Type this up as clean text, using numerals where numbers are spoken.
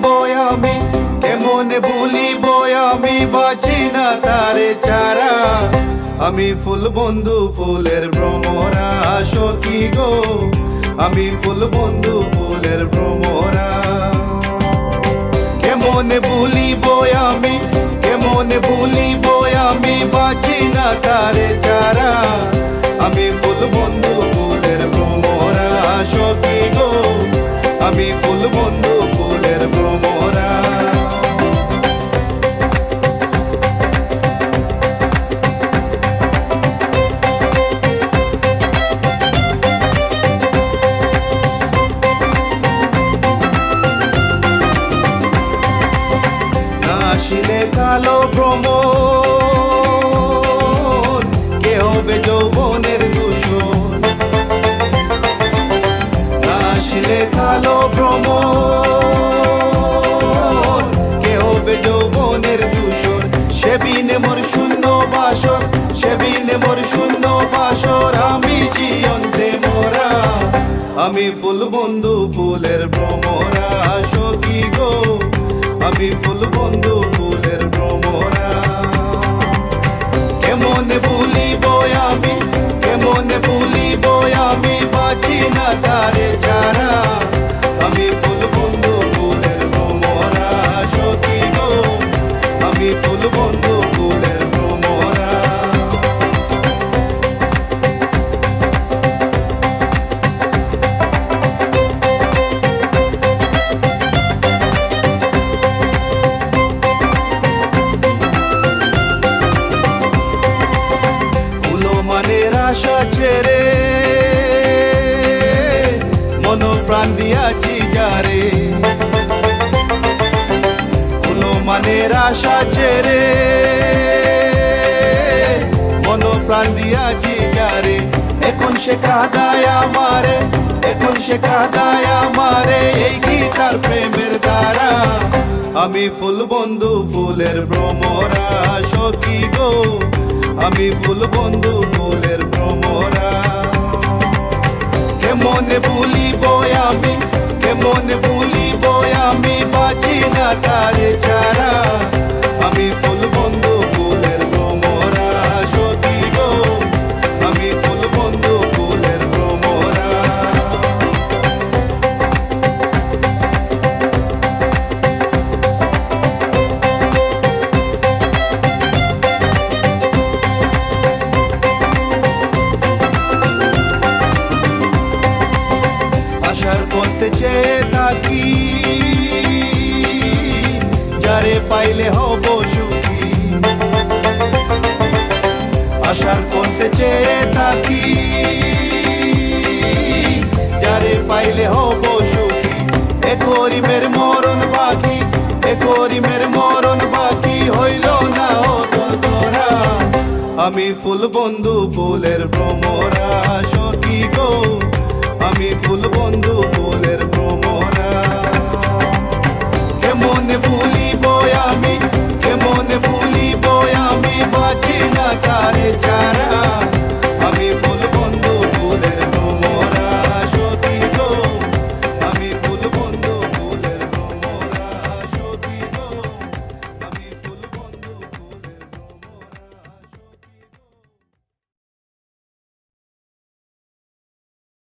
ভুলিব আমি, কেমনে ভুলিব আমি, বাঁচি না তারে ছাড়া। আমি ফুল বন্ধু ফুলের ভ্রমরা, সখী গো আমি ফুল বন্ধু ফুলের ভ্রমরা। কেমনে ভুলিব আমি, কেমনে ভুলিব আমি, বাঁচি না তারে ছাড়া। আমি ফুল বন্ধু ফুলের ভ্রমরা, সখী গো আমি ফুল বন্ধু ফুলের ভ্রমরা। আসিলে কালো ভ্রমণ, কে হবে যৌবনের দূষণ। আসিলে কালো ভ্রমণ, কে হবে যৌবনের দূষণ। সেবিনে মোর শূন্য বাসর, সেবিনে মোর শূন্য বাসর, আমি জীবন্তে মোরা। আমি ফুল বন্ধু ফুলের ভ্রমরা, সখী গো আমি ফুল বন্ধু ফুলের ভ্রমরা। কেমনে ভুলিব আমি, কেমনে ভুলিব আমি, বাঁচি না তারে ছাড়া। আমি ফুল বন্ধু ফুলের ভ্রমরা, সখী গো আমি ফুল বন্ধু ফুলের ভ্রমরা। আশা ছেড়ে মন প্রাণ দিয়াছি যারে, কোনো মানের আশা ছেড়ে মন প্রাণ দিয়াছি যারে। এখন সে কাঁদায় আমারে, এখন সে কাঁদায় আমারে, এই কি তার প্রেমের দ্বারা। আমি ফুল বন্ধু ফুলের ভ্রমরা, সখী গো আমি ফুল বন্ধু ফুলের ভ্রমরা। কেমনে ভুলিব আমি, কেমনে ভুলিব আমি, বাঁচি না তারে ছাড়া। আমি ফুল বন্ধু ফুলের ভ্রমরা, সখী গো আমি ফুল বন্ধু ফুলের ভ্রমরা। আশার করতে চেয়ে থাকি, যারে পাইলে হব সুখী। আশার করতে চেয়ে থাকি, যারে পাইলে হব সুখী। এ করিমের মরণ বাকি, এ করিমের মরণ বাকি, হইল না হতো তোরা। আমি ফুল বন্ধু ফুলের ভ্রমরা, সখী গো আমি ফুল বন্ধু ফুলের ভ্রমরা। কেমনে ভুলিব আমি, কেমনে ভুলিব আমি, বাঁচি